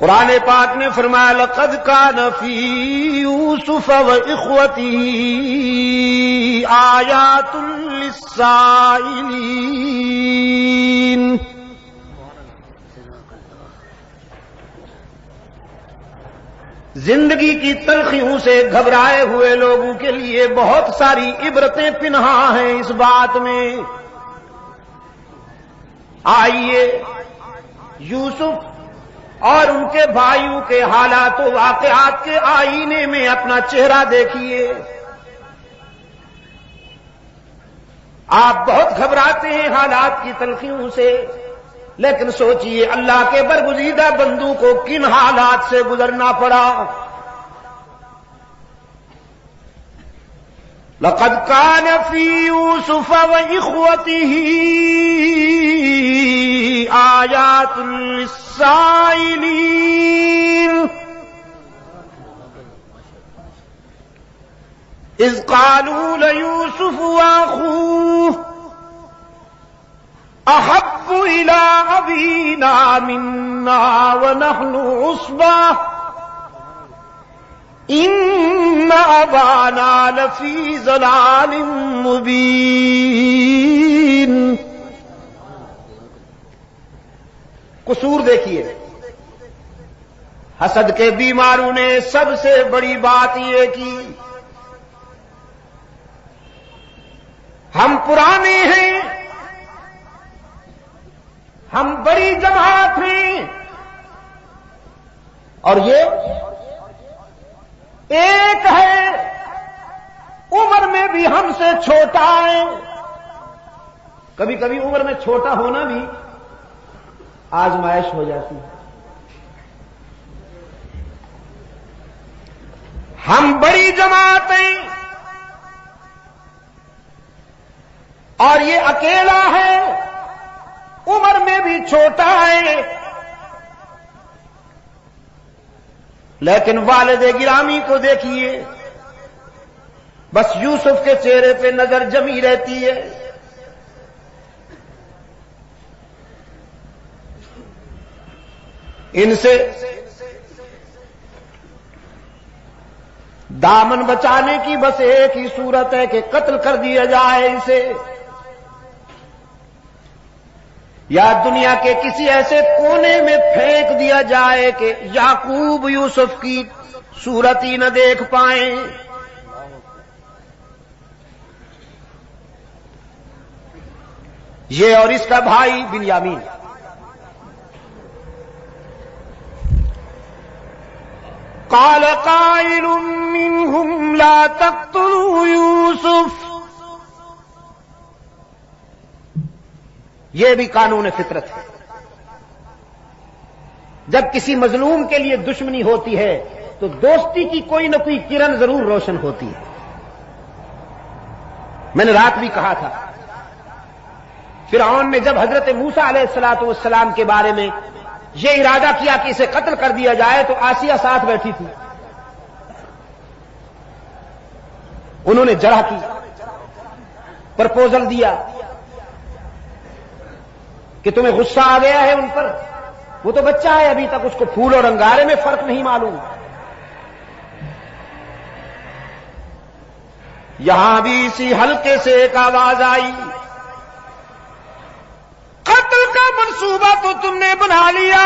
قرآن پاک نے فرمایا لقد کان فی یوسف و اخوتہ آیات للسائلین. زندگی کی تلخیوں سے گھبرائے ہوئے لوگوں کے لیے بہت ساری عبرتیں پنہا ہیں اس بات میں. آئیے یوسف اور ان کے بھائیوں کے حالات و واقعات کے آئینے میں اپنا چہرہ دیکھیے. آپ بہت گھبراتے ہیں حالات کی تلخیوں سے، لیکن سوچئے اللہ کے برگزیدہ بندوں کو کن حالات سے گزرنا پڑا. لقد كان في يوسف وإخوته آيات للسائلين إذ قالوا ليوسف وأخوه أحب إلى أبينا منا ونحن عصبة إن أبانا لفي ضلال مبين. قصور دیکھیے، حسد کے بیماروں نے سب سے بڑی بات یہ کی ہم پرانے ہیں، ہم بڑی جماعت ہیں، اور یہ ایک ہے عمر میں بھی ہم سے چھوٹا ہے. کبھی کبھی عمر میں چھوٹا ہونا بھی آزمائش ہو جاتی ہے. ہم بڑی جماعت ہیں اور یہ اکیلا ہے، عمر میں بھی چھوٹا ہے. لیکن والد گرامی کو دیکھیے، بس یوسف کے چہرے پہ نظر جمی رہتی ہے. ان سے دامن بچانے کی بس ایک ہی صورت ہے کہ قتل کر دیا جائے اسے، یا دنیا کے کسی ایسے کونے میں پھینک دیا جائے کہ یعقوب یوسف کی صورت ہی نہ دیکھ پائیں. یہ اور اس کا بھائی بنیامین. قال قائل منهم لا تقتلوا یوسف. یہ بھی قانون فطرت ہے. جب کسی مظلوم کے لیے دشمنی ہوتی ہے تو دوستی کی کوئی نہ کوئی کرن ضرور روشن ہوتی ہے. میں نے رات بھی کہا تھا، فرعون نے جب حضرت موسیٰ علیہ السلام کے بارے میں یہ ارادہ کیا کہ اسے قتل کر دیا جائے تو آسیہ ساتھ بیٹھی تھی. انہوں نے جرح کی، پرپوزل دیا کہ تمہیں غصہ آ گیا ہے ان پر، وہ تو بچہ ہے ابھی تک، اس کو پھول اور انگارے میں فرق نہیں معلوم. یہاں بھی اسی حلقے سے ایک آواز آئی، قتل کا منصوبہ تو تم نے بنا لیا،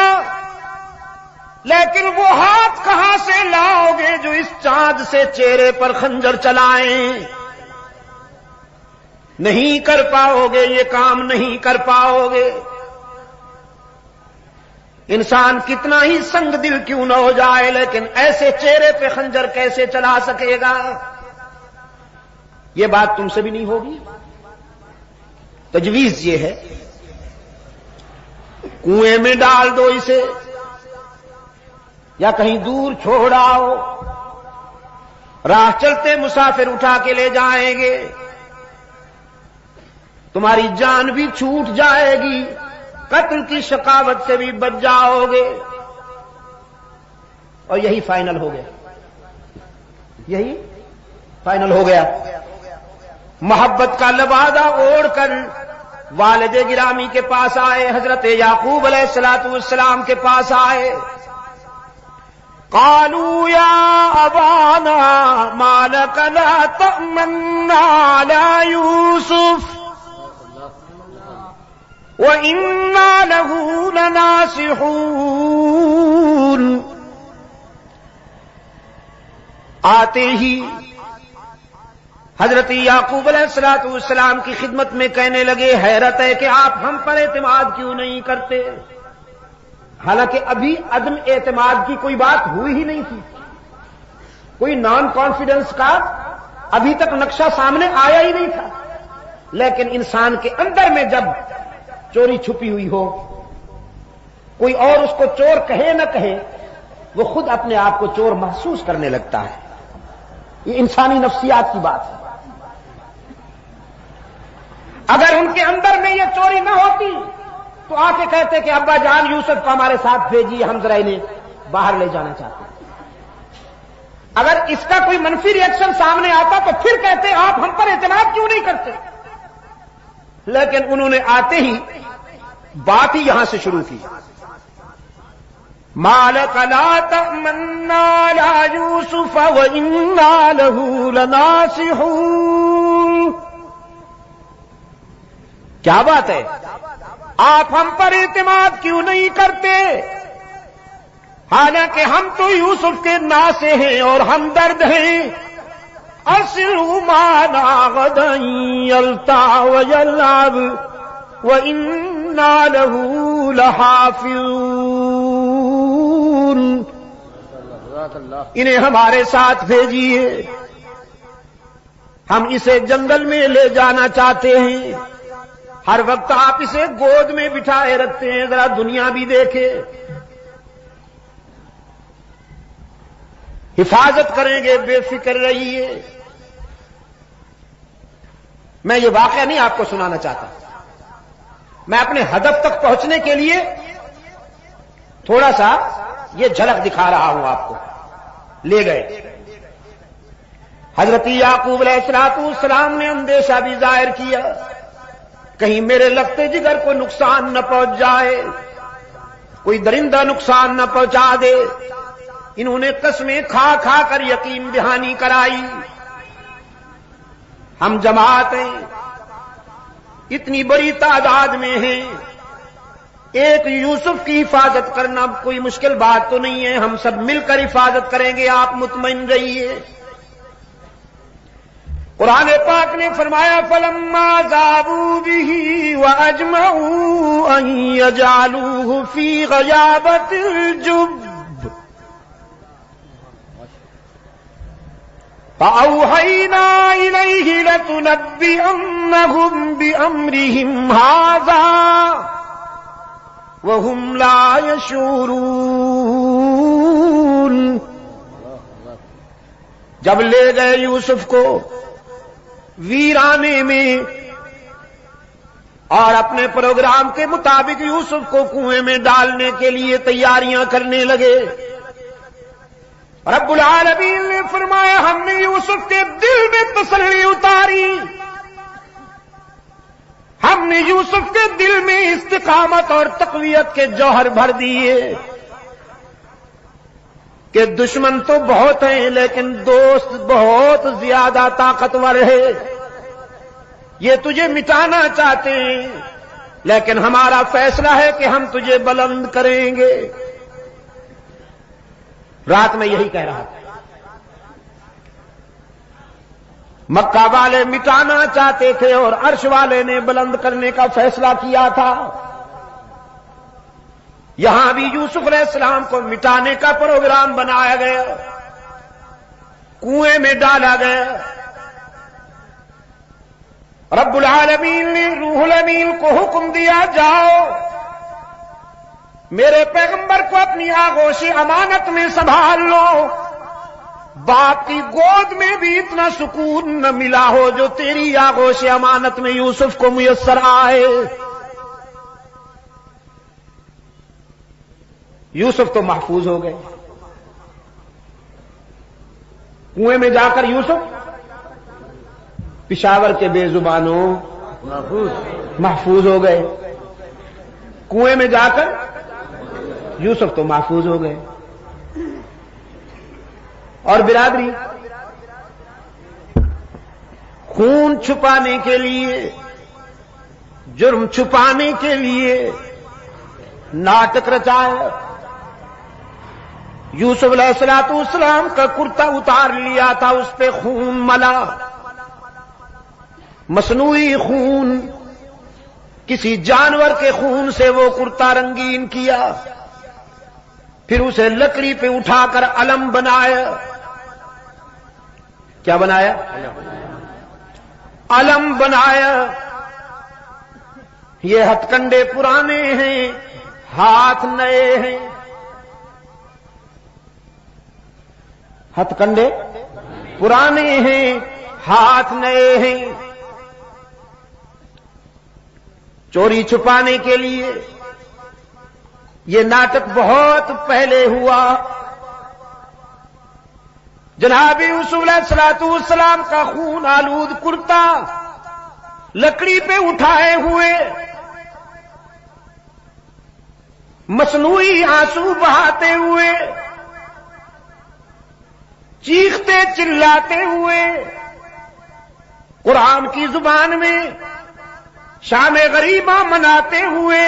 لیکن وہ ہاتھ کہاں سے لاؤ گے جو اس چاند سے چہرے پر خنجر چلائیں؟ نہیں کر پاؤ گے، یہ کام نہیں کر پاؤ گے. انسان کتنا ہی سنگ دل کیوں نہ ہو جائے، لیکن ایسے چہرے پہ خنجر کیسے چلا سکے گا؟ یہ بات تم سے بھی نہیں ہوگی. تجویز یہ ہے، کنویں میں ڈال دو اسے یا کہیں دور چھوڑ آؤ، راہ چلتے مسافر اٹھا کے لے جائیں گے، تمہاری جان بھی چھوٹ جائے گی، قتل کی شقاوت سے بھی بچ جاؤ گے. اور یہی فائنل ہو گیا، یہی فائنل ہو گیا. محبت کا لبادہ اوڑھ کر والد گرامی کے پاس آئے، حضرت یعقوب علیہ السلام کے پاس آئے. قالوا يا أبانا ما لك لا تأمنا على يوسف وإنا له لناصحون. آتے ہی حضرت یعقوب علیہ السلام کی خدمت میں کہنے لگے حیرت ہے کہ آپ ہم پر اعتماد کیوں نہیں کرتے. حالانکہ ابھی عدم اعتماد کی کوئی بات ہوئی ہی نہیں تھی، کوئی نان کانفیڈنس کا ابھی تک نقشہ سامنے آیا ہی نہیں تھا. لیکن انسان کے اندر میں جب چوری چھپی ہوئی ہو، کوئی اور اس کو چور کہے نہ کہے، وہ خود اپنے آپ کو چور محسوس کرنے لگتا ہے. یہ انسانی نفسیات کی بات ہے. اگر ان کے اندر میں یہ چوری نہ ہوتی تو آ کے کہتے کہ ابا جان یوسف کو ہمارے ساتھ بھیجیے، ہم ذرا انہیں باہر لے جانا چاہتے ہیں. اگر اس کا کوئی منفی ری ایکشن سامنے آتا تو پھر کہتے آپ ہم پر اعتماد کیوں نہیں کرتے. لیکن انہوں نے آتے ہی بات ہی یہاں سے شروع کی. ما لك لا تأمنا على يوسف وإنا له لناصحون. کیا بات ہے، آپ ہم پر اعتماد کیوں نہیں کرتے، حالانکہ ہم تو یوسف کے ناصح ہیں اور ہمدرد ہیں. ارسلہ معنا غدا یلتع ویلعب وإنا له لحافظون. انہیں ہمارے ساتھ بھیجیے، ہم اسے جنگل میں لے جانا چاہتے ہیں. ہر وقت آپ اسے گود میں بٹھائے رکھتے ہیں، ذرا دنیا بھی دیکھے. حفاظت کریں گے، بے فکر رہیے. میں یہ واقعہ نہیں آپ کو سنانا چاہتا، میں اپنے ہدف تک پہنچنے کے لیے تھوڑا سا یہ جھلک دکھا رہا ہوں آپ کو. لے گئے حضرت یعقوب علیہ السلام نے اندیشہ بھی ظاہر کیا، کہیں میرے لگتے جگر کو نقصان نہ پہنچ جائے، کوئی درندہ نقصان نہ پہنچا دے. انہوں نے قسمیں کھا کھا کر یقین دہانی کرائی. ہم جماعت ہیں، اتنی بڑی تعداد میں ہیں، ایک یوسف کی حفاظت کرنا کوئی مشکل بات تو نہیں ہے، ہم سب مل کر حفاظت کریں گے، آپ مطمئن رہیے. قرآن پاک نے فرمایا فلما ذابوا به واجمعوا ان يجعلوه في غيابة الجب فأوحينا إليه لتنبئنهم بأمرهم هذا وهم لا يشعرون. جب لے گئے یوسف کو ویرانے میں اور اپنے پروگرام کے مطابق یوسف کو کنویں میں ڈالنے کے لیے تیاریاں کرنے لگے، رب العالمین نے فرمایا ہم نے یوسف کے دل میں تسلی اتاری، ہم نے یوسف کے دل میں استقامت اور تقویت کے جوہر بھر دیے کہ دشمن تو بہت ہیں لیکن دوست بہت زیادہ طاقتور ہے. یہ تجھے مٹانا چاہتے ہیں لیکن ہمارا فیصلہ ہے کہ ہم تجھے بلند کریں گے. رات میں یہی کہہ رہا تھا. مکہ والے مٹانا چاہتے تھے اور عرش والے نے بلند کرنے کا فیصلہ کیا تھا. یہاں بھی یوسف علیہ السلام کو مٹانے کا پروگرام بنایا گیا، کنویں میں ڈالا گیا. رب العالمین نے روح الامین کو حکم دیا جاؤ میرے پیغمبر کو اپنی آغوش امانت میں سنبھال لو. باپ کی گود میں بھی اتنا سکون نہ ملا ہو جو تیری آغوش امانت میں یوسف کو میسر آئے. یوسف تو محفوظ ہو گئے. کنویں میں جا کر یوسف پشاور کے بے زبانوں محفوظ ہو گئے. کنویں میں جا کر یوسف تو محفوظ ہو گئے. اور برادری، خون چھپانے کے لیے، جرم چھپانے کے لیے ناٹک رچایا۔ یوسف علیہ السلام کا کرتا اتار لیا تھا، اس پہ خون ملا، مصنوعی خون، کسی جانور کے خون سے وہ کرتا رنگین کیا، پھر اسے لکڑی پہ اٹھا کر علم بنایا۔ کیا بنایا؟ علم بنایا۔ یہ ہتھ کنڈے پرانے ہیں، ہاتھ نئے ہیں۔ ہتھ کنڈے پرانے ہیں، ہاتھ نئے ہیں۔ چوری چھپانے کے لیے یہ ناٹک بہت پہلے ہوا۔ جناب یوسف علیہ السلام کا خون آلود کرتا لکڑی پہ اٹھائے ہوئے، مصنوعی آنسو بہاتے ہوئے، چیختے چلاتے ہوئے، قرآن کی زبان میں شام غریبہ مناتے ہوئے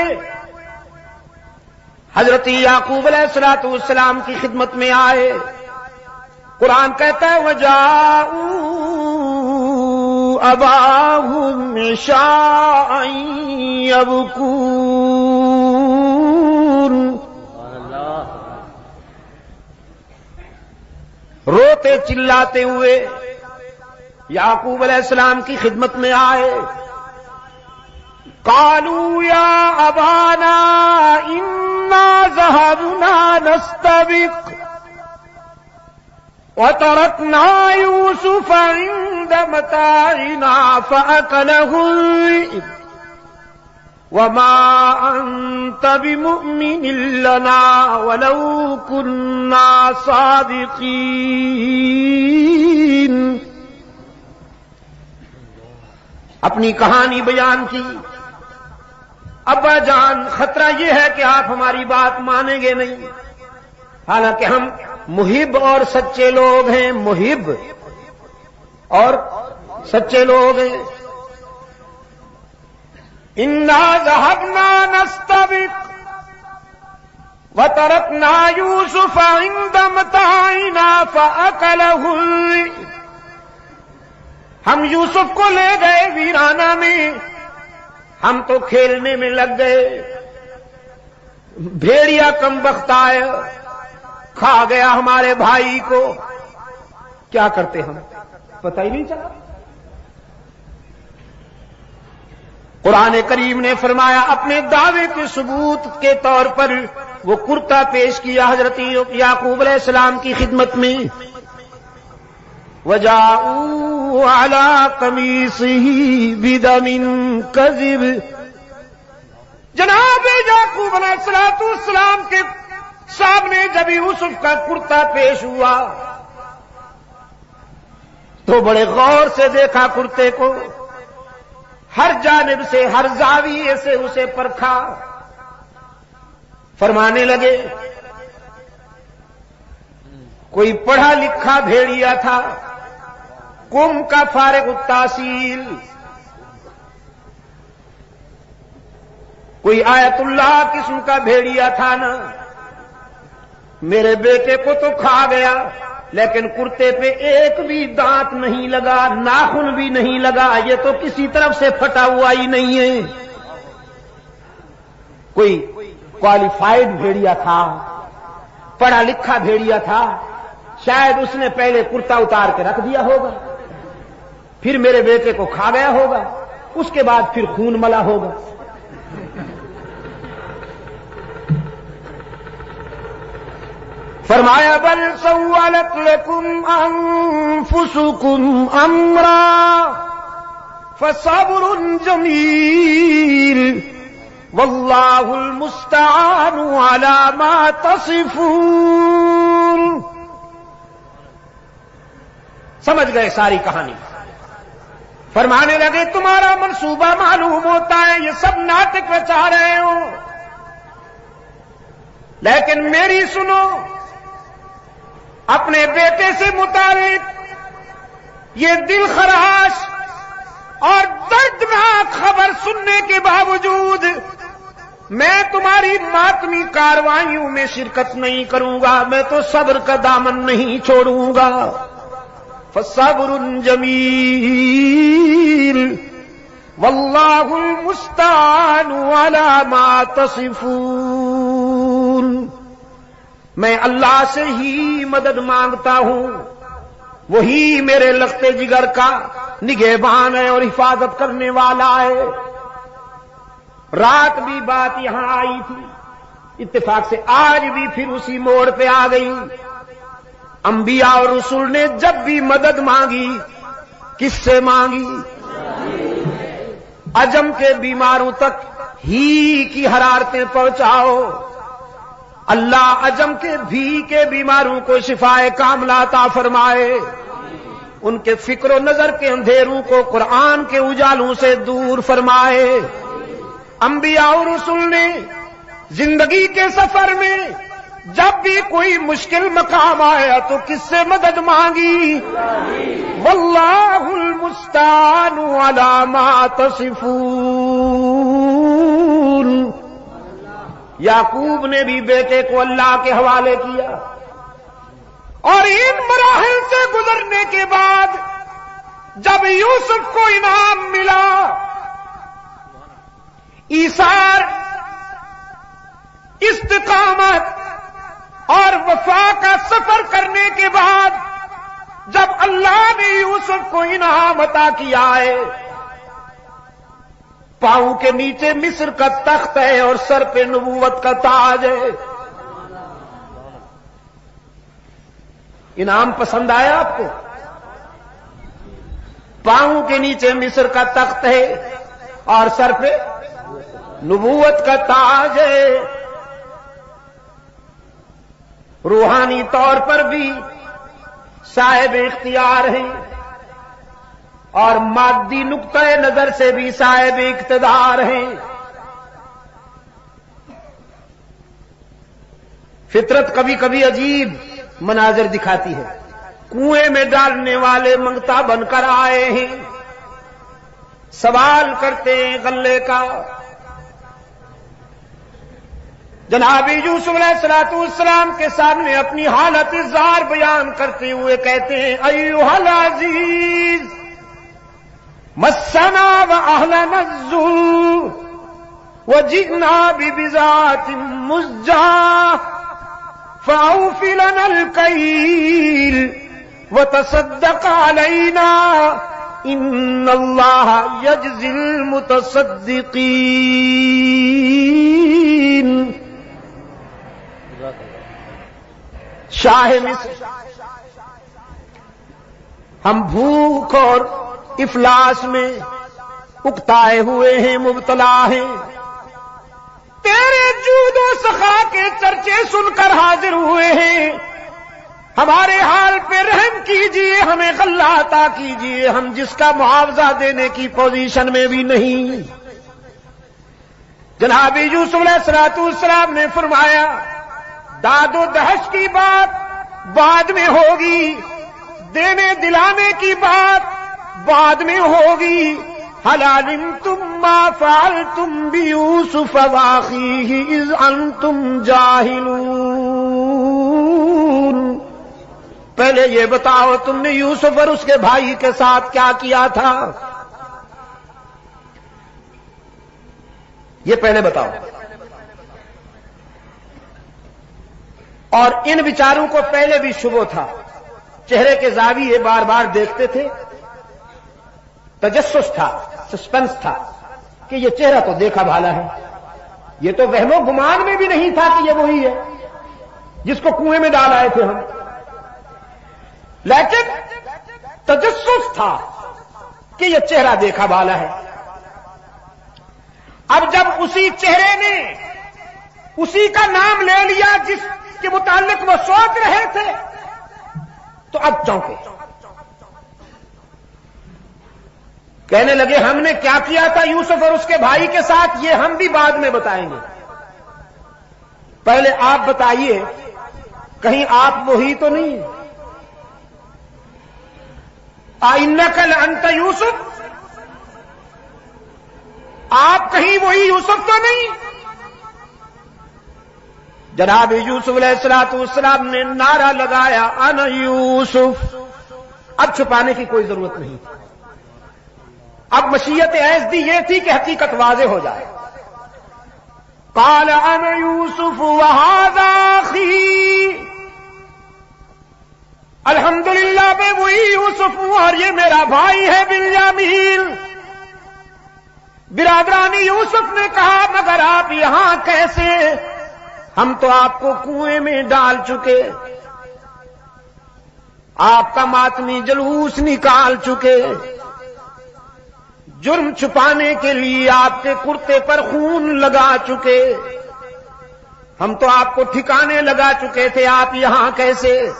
حضرت یعقوب علیہ السلام کی خدمت میں آئے۔ قرآن کہتا ہے وَجَاءُوا أَبَاهُمْ عِشَاءً يَبْكُونَ، روتے چلاتے ہوئے یعقوب علیہ السلام کی خدمت میں آئے۔ قالوا یا ابانا انا ذهبنا نستبق وتركنا يوسف عند متاعنا فأكله الذئب وما أنت بمؤمن لنا ولو كنا صادقين۔ اپنی کہانی بیان کی۔ ابا جان، خطرہ یہ ہے کہ آپ ہماری بات مانیں گے نہیں، حالانکہ ہم محب اور سچے لوگ ہیں، محب اور سچے لوگ ہیں۔ انا ذهبنا نستبق وتركنا يوسف عند متاعنا فأكله الذئب، ہم یوسف کو لے گئے ویرانہ میں، ہم تو کھیلنے میں لگ گئے، بھیڑیا کم بخت آیا، کھا گیا ہمارے بھائی کو۔ کیا کرتے ہم، پتہ ہی نہیں چلا۔ قرآن کریم نے فرمایا اپنے دعوے کے ثبوت کے طور پر وہ کرتا پیش کیا حضرت یعقوب علیہ السلام کی خدمت میں۔ وَجَاءُوا عَلَىٰ قَمِيصِهِ بِدَمٍ كَذِبٍ، جناب یعقوب علیہ السلام کے سامنے جب یوسف کا کرتا پیش ہوا تو بڑے غور سے دیکھا کرتے کو، ہر جانب سے، ہر زاویے سے اسے پرکھا، فرمانے لگے کوئی پڑھا لکھا بھیڑیا تھا، قوم کا فارغ التحصیل، کوئی آیت اللہ قسم کا بھیڑیا تھا نا، میرے بیٹے کو تو کھا گیا، لیکن کرتے پہ ایک بھی دانت نہیں لگا، ناخن بھی نہیں لگا، یہ تو کسی طرف سے پھٹا ہوا ہی نہیں ہے۔ کوئی کوالیفائڈ بھیڑیا تھا، پڑھا لکھا بھیڑیا تھا، شاید اس نے پہلے کرتا اتار کے رکھ دیا ہوگا، پھر میرے بیٹے کو کھا گیا ہوگا، اس کے بعد پھر خون ملا ہوگا۔ فرمایا بل سولت لكم انفسكم امرا فصبر جميل والله المستعان على ما تصفون۔ سمجھ گئے ساری کہانی؟ فرمانے لگے تمہارا منصوبہ معلوم ہوتا ہے، یہ سب ناٹک رچا رہے ہو، لیکن میری سنو، اپنے بیٹے سے متعلق یہ دل خراش اور دردناک خبر سننے کے باوجود میں تمہاری ماتمی کاروائیوں میں شرکت نہیں کروں گا، میں تو صبر کا دامن نہیں چھوڑوں گا۔ فصبر جمیل واللہ المستعان علی ما تصفون۔ میں اللہ سے ہی مدد مانگتا ہوں، وہی میرے لختے جگر کا نگہبان ہے اور حفاظت کرنے والا ہے۔ رات بھی بات یہاں آئی تھی، اتفاق سے آج بھی پھر اسی موڑ پہ آ گئی۔ انبیاء اور رسول نے جب بھی مدد مانگی کس سے مانگی؟ عجم کے بیماروں تک ہی کی حرارتیں پہنچاؤ، اللہ عجم کے بھی کے بیماروں کو شفائے کاملہ عطا فرمائے، ان کے فکر و نظر کے اندھیروں کو قرآن کے اجالوں سے دور فرمائے۔ انبیاء اور رسول نے زندگی کے سفر میں جب بھی کوئی مشکل مقام آیا تو کس سے مدد مانگی؟ واللہ المستعان علی ما تصفون۔ یعقوب نے بھی بیٹے کو اللہ کے حوالے کیا، اور ان مراحل سے گزرنے کے بعد جب یوسف کو انعام ملا، ایثار، استقامت اور وفا کا سفر کرنے کے بعد جب اللہ نے یوسف کو انعام عطا کیا ہے، پاؤں کے نیچے مصر کا تخت ہے اور سر پہ نبوت کا تاج ہے۔ انعام پسند آیا آپ کو؟ پاؤں کے نیچے مصر کا تخت ہے اور سر پہ نبوت کا تاج ہے۔ روحانی طور پر بھی صاحب اختیار ہیں اور مادی نقطہ نظر سے بھی صاحب اقتدار ہیں۔ فطرت کبھی کبھی عجیب مناظر دکھاتی ہے۔ کنویں میں ڈالنے والے منگتا بن کر آئے ہیں، سوال کرتے ہیں غلے کا۔ جناب یوسف علیہ السلام کے سامنے اپنی حالت زار بیان کرتے ہوئے کہتے ہیں ایھا العزیز مسنا واہلنا الذل وجئنا ببضاعۃ مزجاۃ فاوف لنا الکیل وتصدق علینا ان اللہ یجزی المتصدقین۔ شاہ مصر، ہم بھوک اور افلاس میں اکتائے ہوئے ہیں، مبتلا ہیں، تیرے جود و سخا کے چرچے سن کر حاضر ہوئے ہیں، ہمارے حال پہ رحم کیجئے، ہمیں غلہ عطا کیجئے، ہم جس کا معاوضہ دینے کی پوزیشن میں بھی نہیں۔ جناب یوسف علیہ السلام نے فرمایا داد و دہش کی بات بعد میں ہوگی، دینے دلانے کی بات بعد میں ہوگی۔ هل علمتم ما فعلتم بيوسف واخيه اذ انتم جاهلون۔ پہلے یہ بتاؤ تم نے یوسف اور اس کے بھائی کے ساتھ کیا کیا تھا، یہ پہلے بتاؤ۔ اور ان بیچاروں کو پہلے بھی شبہ تھا، چہرے کے زاویے بار بار دیکھتے تھے، تجسس تھا، سسپنس تھا کہ یہ چہرہ تو دیکھا بھالا ہے، یہ تو وہم و گمان میں بھی نہیں تھا کہ یہ وہی ہے جس کو کنویں میں ڈال آئے تھے ہم، لیکن تجسس تھا کہ یہ چہرہ دیکھا بھالا ہے۔ اب جب اسی چہرے نے اسی کا نام لے لیا جس کے متعلق وہ سوچ رہے تھے تو اب چونکے، کہنے لگے ہم نے کیا کیا تھا یوسف اور اس کے بھائی کے ساتھ یہ ہم بھی بعد میں بتائیں گے، پہلے آپ بتائیے کہیں آپ وہی تو نہیں اِنَّكَ لَأَنْتَ یوسف، آپ کہیں وہی یوسف تو نہیں؟ جناب یوسف علیہ السلام نے نعرہ لگایا انا یوسف۔ اب چھپانے کی کوئی ضرورت نہیں، اب مشیت عز دی یہ تھی کہ حقیقت واضح ہو جائے۔ قال انا یوسف وہذا اخی، الحمدللہ میں وہی یوسف ہوں اور یہ میرا بھائی ہے بنیامین۔ برادران یوسف نے کہا مگر آپ یہاں کیسے؟ ہم تو آپ کو کنویں میں ڈال چکے، آپ کا ماتمی جلوس نکال چکے، جرم چھپانے کے لیے آپ کے کرتے پر خون لگا چکے، ہم تو آپ کو ٹھکانے لگا چکے تھے، آپ یہاں کیسے؟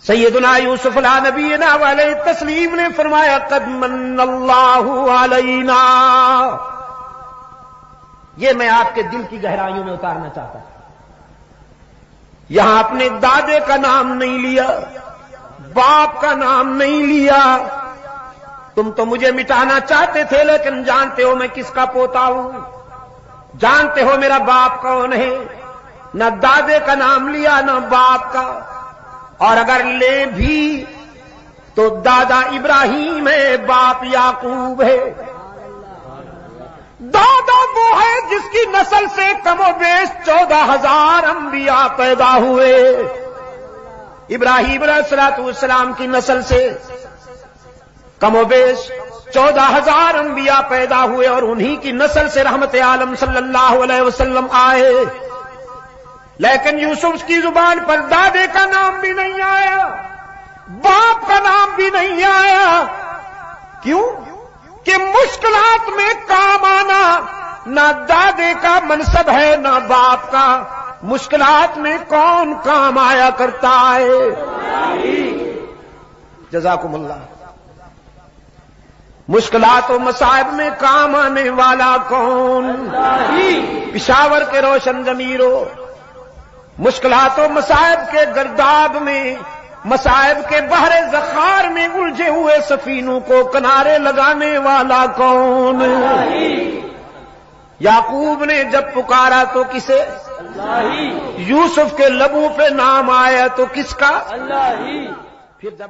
سیدنا یوسف علیہ نبینا علیہ التسلیم نے فرمایا قد من اللہ علینا۔ یہ میں آپ کے دل کی گہرائیوں میں اتارنا چاہتا ہوں۔ یہاں اپنے دادے کا نام نہیں لیا، باپ کا نام نہیں لیا۔ تم تو مجھے مٹانا چاہتے تھے، لیکن جانتے ہو میں کس کا پوتا ہوں، جانتے ہو میرا باپ کون ہے۔ نہ دادے کا نام لیا نہ باپ کا، اور اگر لے بھی تو دادا ابراہیم ہے، باپ یعقوب ہے۔ دادا وہ ہے جس کی نسل سے کم و بیش 14,000 انبیاء پیدا ہوئے۔ ابراہیم علیہ السلام کی نسل سے کم و بیش 14,000 انبیاء پیدا ہوئے، اور انہی کی نسل سے رحمت عالم صلی اللہ علیہ وسلم آئے۔ لیکن یوسف کی زبان پر دادے کا نام بھی نہیں آیا، باپ کا نام بھی نہیں آیا۔ کیوں؟ کہ مشکلات میں کام آنا نہ دادے کا منصب ہے نہ باپ کا۔ مشکلات میں کون کام آیا کرتا ہے؟ جزاکم اللہ۔ مشکلات و مصائب میں کام آنے والا کون؟ پشاور کے روشن ضمیروں، مشکلات و مصائب کے گرداب میں، مصائب کے بحر زخار میں الجھے ہوئے سفینوں کو کنارے لگانے والا کون؟ یعقوب نے جب پکارا تو کسے؟ یوسف کے لبوں پہ نام آیا تو کس کا؟ پھر جب